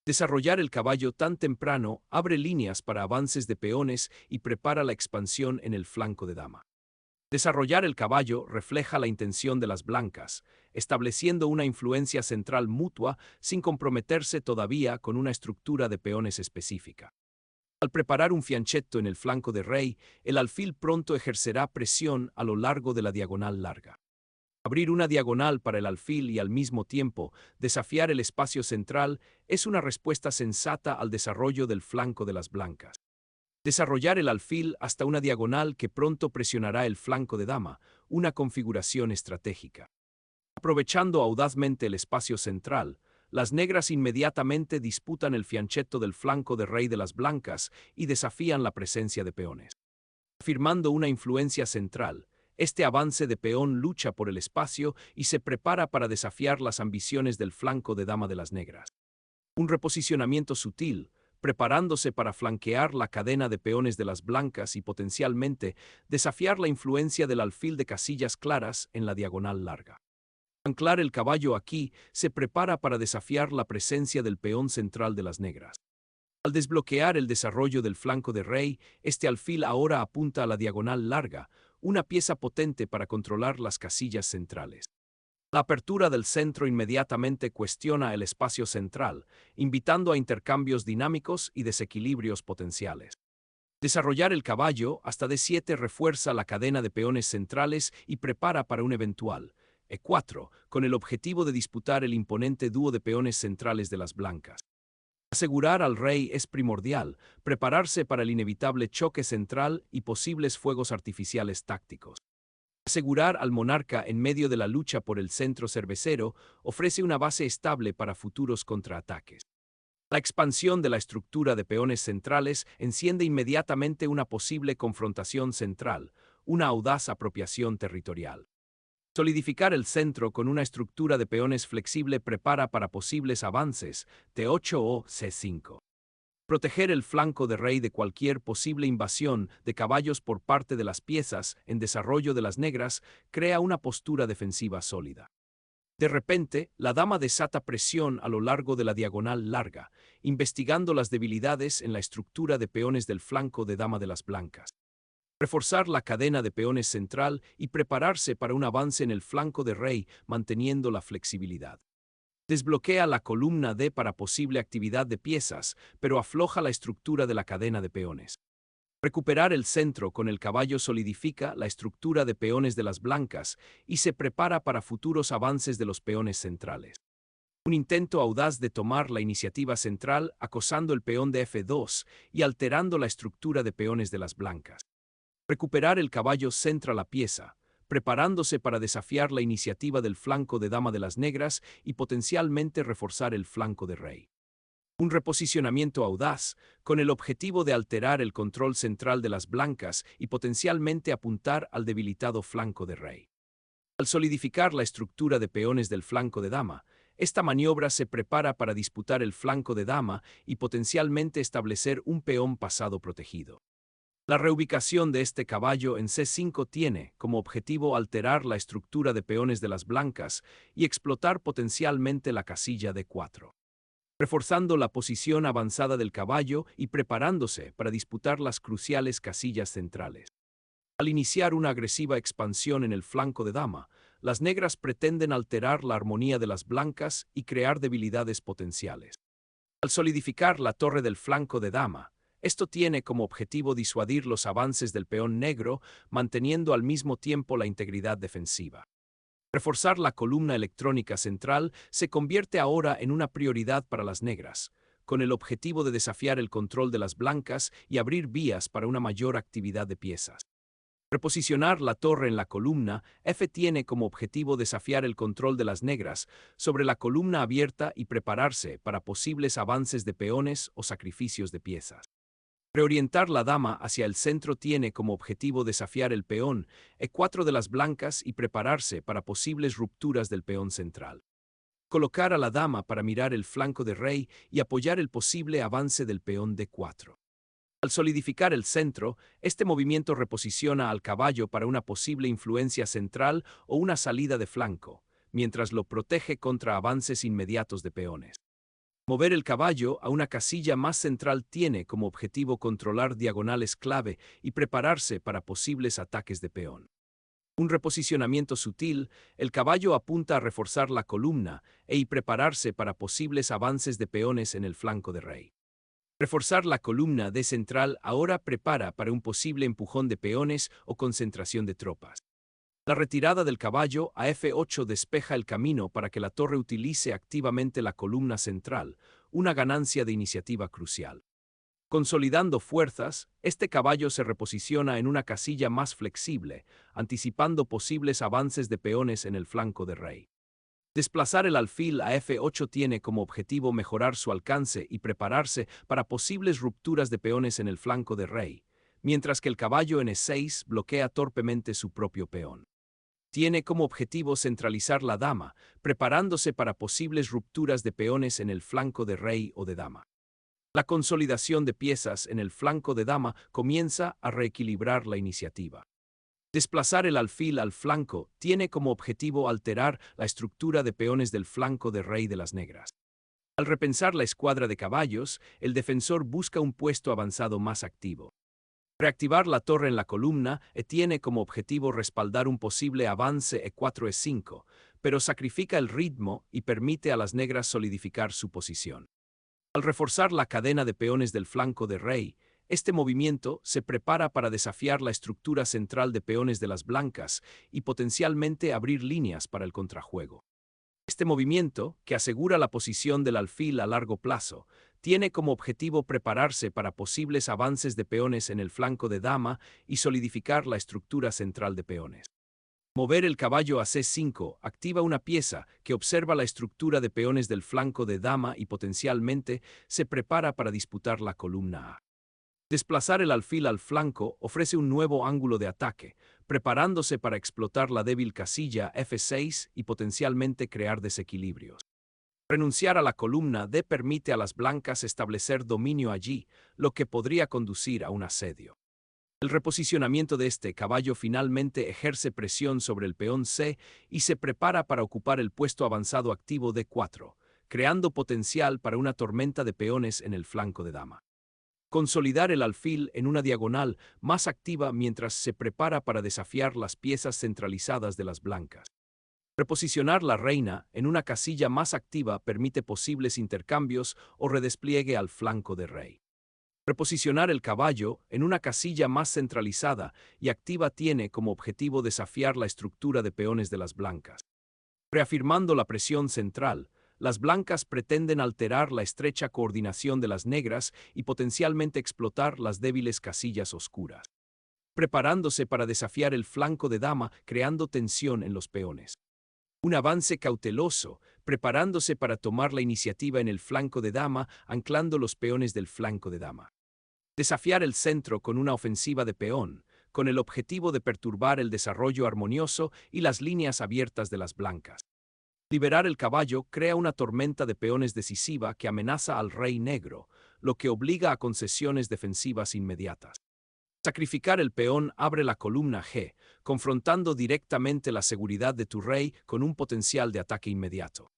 Desarrollar el caballo tan temprano abre líneas para avances de peones y prepara la expansión en el flanco de dama. Desarrollar el caballo refleja la intención de las blancas, estableciendo una influencia central mutua sin comprometerse todavía con una estructura de peones específica. Al preparar un fianchetto en el flanco de rey, el alfil pronto ejercerá presión a lo largo de la diagonal larga. Abrir una diagonal para el alfil y al mismo tiempo desafiar el espacio central es una respuesta sensata al desarrollo del flanco de las blancas. Desarrollar el alfil hasta una diagonal que pronto presionará el flanco de dama, una configuración estratégica. Aprovechando audazmente el espacio central, las negras inmediatamente disputan el fianchetto del flanco de rey de las blancas y desafían la presencia de peones. Afirmando una influencia central, este avance de peón lucha por el espacio y se prepara para desafiar las ambiciones del flanco de dama de las negras. Un reposicionamiento sutil, preparándose para flanquear la cadena de peones de las blancas y potencialmente desafiar la influencia del alfil de casillas claras en la diagonal larga. Anclar el caballo aquí se prepara para desafiar la presencia del peón central de las negras. Al desbloquear el desarrollo del flanco de rey, este alfil ahora apunta a la diagonal larga, una pieza potente para controlar las casillas centrales. La apertura del centro inmediatamente cuestiona el espacio central, invitando a intercambios dinámicos y desequilibrios potenciales. Desarrollar el caballo hasta D7 refuerza la cadena de peones centrales y prepara para un eventual E4, con el objetivo de disputar el imponente dúo de peones centrales de las blancas. Asegurar al rey es primordial, prepararse para el inevitable choque central y posibles fuegos artificiales tácticos. Asegurar al monarca en medio de la lucha por el centro cervecero ofrece una base estable para futuros contraataques. La expansión de la estructura de peones centrales enciende inmediatamente una posible confrontación central, una audaz apropiación territorial. Solidificar el centro con una estructura de peones flexible prepara para posibles avances, T8 o C5. Proteger el flanco de rey de cualquier posible invasión de caballos por parte de las piezas en desarrollo de las negras crea una postura defensiva sólida. De repente, la dama desata presión a lo largo de la diagonal larga, investigando las debilidades en la estructura de peones del flanco de dama de las blancas. Reforzar la cadena de peones central y prepararse para un avance en el flanco de rey manteniendo la flexibilidad. Desbloquea la columna D para posible actividad de piezas, pero afloja la estructura de la cadena de peones. Recuperar el centro con el caballo solidifica la estructura de peones de las blancas y se prepara para futuros avances de los peones centrales. Un intento audaz de tomar la iniciativa central acosando el peón de F2 y alterando la estructura de peones de las blancas. Recuperar el caballo centra la pieza, preparándose para desafiar la iniciativa del flanco de dama de las negras y potencialmente reforzar el flanco de rey. Un reposicionamiento audaz, con el objetivo de alterar el control central de las blancas y potencialmente apuntar al debilitado flanco de rey. Al solidificar la estructura de peones del flanco de dama, esta maniobra se prepara para disputar el flanco de dama y potencialmente establecer un peón pasado protegido. La reubicación de este caballo en C5 tiene como objetivo alterar la estructura de peones de las blancas y explotar potencialmente la casilla D4. Reforzando la posición avanzada del caballo y preparándose para disputar las cruciales casillas centrales. Al iniciar una agresiva expansión en el flanco de dama, las negras pretenden alterar la armonía de las blancas y crear debilidades potenciales. Al solidificar la torre del flanco de dama, esto tiene como objetivo disuadir los avances del peón negro, manteniendo al mismo tiempo la integridad defensiva. Reforzar la columna electrónica central se convierte ahora en una prioridad para las negras, con el objetivo de desafiar el control de las blancas y abrir vías para una mayor actividad de piezas. Reposicionar la torre en la columna F tiene como objetivo desafiar el control de las negras sobre la columna abierta y prepararse para posibles avances de peones o sacrificios de piezas. Reorientar la dama hacia el centro tiene como objetivo desafiar el peón E4 de las blancas y prepararse para posibles rupturas del peón central. Colocar a la dama para mirar el flanco de rey y apoyar el posible avance del peón D4. Al solidificar el centro, este movimiento reposiciona al caballo para una posible influencia central o una salida de flanco, mientras lo protege contra avances inmediatos de peones. Mover el caballo a una casilla más central tiene como objetivo controlar diagonales clave y prepararse para posibles ataques de peón. Un reposicionamiento sutil, el caballo apunta a reforzar la columna y prepararse para posibles avances de peones en el flanco de rey. Reforzar la columna de central ahora prepara para un posible empujón de peones o concentración de tropas. La retirada del caballo a F8 despeja el camino para que la torre utilice activamente la columna central, una ganancia de iniciativa crucial. Consolidando fuerzas, este caballo se reposiciona en una casilla más flexible, anticipando posibles avances de peones en el flanco de rey. Desplazar el alfil a F8 tiene como objetivo mejorar su alcance y prepararse para posibles rupturas de peones en el flanco de rey, mientras que el caballo en E6 bloquea torpemente su propio peón. Tiene como objetivo centralizar la dama, preparándose para posibles rupturas de peones en el flanco de rey o de dama. La consolidación de piezas en el flanco de dama comienza a reequilibrar la iniciativa. Desplazar el alfil al flanco tiene como objetivo alterar la estructura de peones del flanco de rey de las negras. Al repensar la escuadra de caballos, el defensor busca un puesto avanzado más activo. Reactivar la torre en la columna tiene como objetivo respaldar un posible avance E4-E5, pero sacrifica el ritmo y permite a las negras solidificar su posición. Al reforzar la cadena de peones del flanco de rey, este movimiento se prepara para desafiar la estructura central de peones de las blancas y potencialmente abrir líneas para el contrajuego. Este movimiento, que asegura la posición del alfil a largo plazo, tiene como objetivo prepararse para posibles avances de peones en el flanco de dama y solidificar la estructura central de peones. Mover el caballo a C5 activa una pieza que observa la estructura de peones del flanco de dama y potencialmente se prepara para disputar la columna A. Desplazar el alfil al flanco ofrece un nuevo ángulo de ataque, preparándose para explotar la débil casilla F6 y potencialmente crear desequilibrios. Renunciar a la columna D permite a las blancas establecer dominio allí, lo que podría conducir a un asedio. El reposicionamiento de este caballo finalmente ejerce presión sobre el peón C y se prepara para ocupar el puesto avanzado activo D4, creando potencial para una tormenta de peones en el flanco de dama. Consolidar el alfil en una diagonal más activa mientras se prepara para desafiar las piezas centralizadas de las blancas. Reposicionar la reina en una casilla más activa permite posibles intercambios o redespliegue al flanco de rey. Reposicionar el caballo en una casilla más centralizada y activa tiene como objetivo desafiar la estructura de peones de las blancas. Reafirmando la presión central, las blancas pretenden alterar la estrecha coordinación de las negras y potencialmente explotar las débiles casillas oscuras, preparándose para desafiar el flanco de dama creando tensión en los peones. Un avance cauteloso, preparándose para tomar la iniciativa en el flanco de dama, anclando los peones del flanco de dama. Desafiar el centro con una ofensiva de peón, con el objetivo de perturbar el desarrollo armonioso y las líneas abiertas de las blancas. Liberar el caballo crea una tormenta de peones decisiva que amenaza al rey negro, lo que obliga a concesiones defensivas inmediatas. Sacrificar el peón abre la columna G, confrontando directamente la seguridad de tu rey con un potencial de ataque inmediato.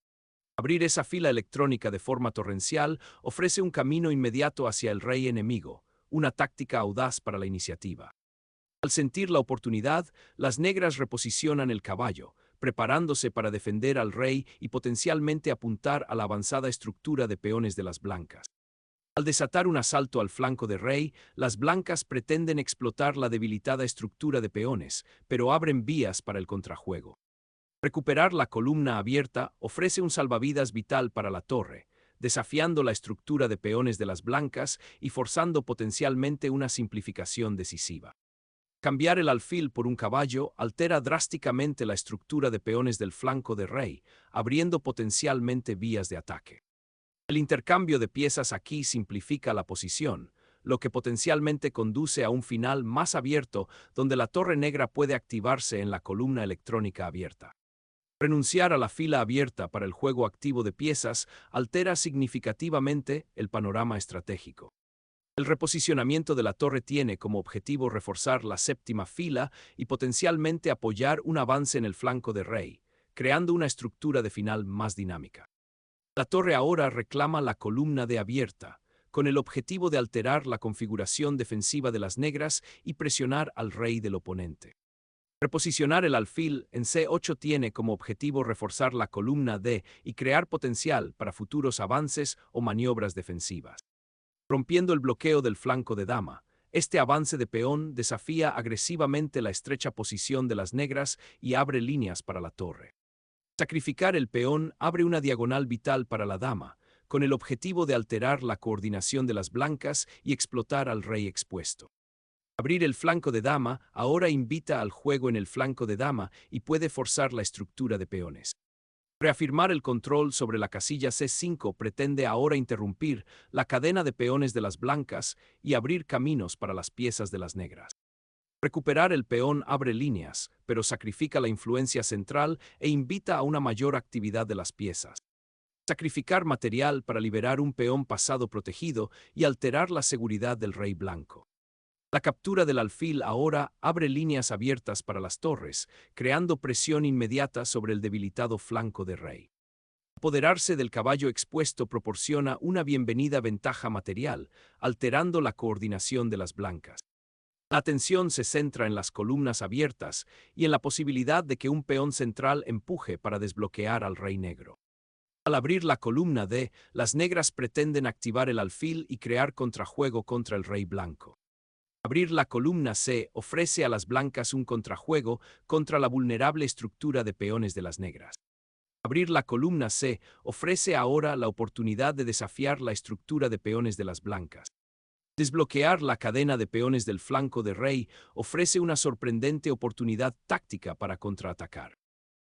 Abrir esa fila electrónica de forma torrencial ofrece un camino inmediato hacia el rey enemigo, una táctica audaz para la iniciativa. Al sentir la oportunidad, las negras reposicionan el caballo, preparándose para defender al rey y potencialmente apuntar a la avanzada estructura de peones de las blancas. Al desatar un asalto al flanco de rey, las blancas pretenden explotar la debilitada estructura de peones, pero abren vías para el contrajuego. Recuperar la columna abierta ofrece un salvavidas vital para la torre, desafiando la estructura de peones de las blancas y forzando potencialmente una simplificación decisiva. Cambiar el alfil por un caballo altera drásticamente la estructura de peones del flanco de rey, abriendo potencialmente vías de ataque. El intercambio de piezas aquí simplifica la posición, lo que potencialmente conduce a un final más abierto donde la torre negra puede activarse en la columna electrónica abierta. Renunciar a la fila abierta para el juego activo de piezas altera significativamente el panorama estratégico. El reposicionamiento de la torre tiene como objetivo reforzar la séptima fila y potencialmente apoyar un avance en el flanco de rey, creando una estructura de final más dinámica. La torre ahora reclama la columna D abierta, con el objetivo de alterar la configuración defensiva de las negras y presionar al rey del oponente. Reposicionar el alfil en C8 tiene como objetivo reforzar la columna D y crear potencial para futuros avances o maniobras defensivas. Rompiendo el bloqueo del flanco de dama, este avance de peón desafía agresivamente la estrecha posición de las negras y abre líneas para la torre. Sacrificar el peón abre una diagonal vital para la dama, con el objetivo de alterar la coordinación de las blancas y explotar al rey expuesto. Abrir el flanco de dama ahora invita al juego en el flanco de dama y puede forzar la estructura de peones. Reafirmar el control sobre la casilla C5 pretende ahora interrumpir la cadena de peones de las blancas y abrir caminos para las piezas de las negras. Recuperar el peón abre líneas, pero sacrifica la influencia central e invita a una mayor actividad de las piezas. Sacrificar material para liberar un peón pasado protegido y alterar la seguridad del rey blanco. La captura del alfil ahora abre líneas abiertas para las torres, creando presión inmediata sobre el debilitado flanco de rey. Apoderarse del caballo expuesto proporciona una bienvenida ventaja material, alterando la coordinación de las blancas. La atención se centra en las columnas abiertas y en la posibilidad de que un peón central empuje para desbloquear al rey negro. Al abrir la columna D, las negras pretenden activar el alfil y crear contrajuego contra el rey blanco. Abrir la columna C ofrece a las blancas un contrajuego contra la vulnerable estructura de peones de las negras. Abrir la columna C ofrece ahora la oportunidad de desafiar la estructura de peones de las blancas. Desbloquear la cadena de peones del flanco de rey ofrece una sorprendente oportunidad táctica para contraatacar.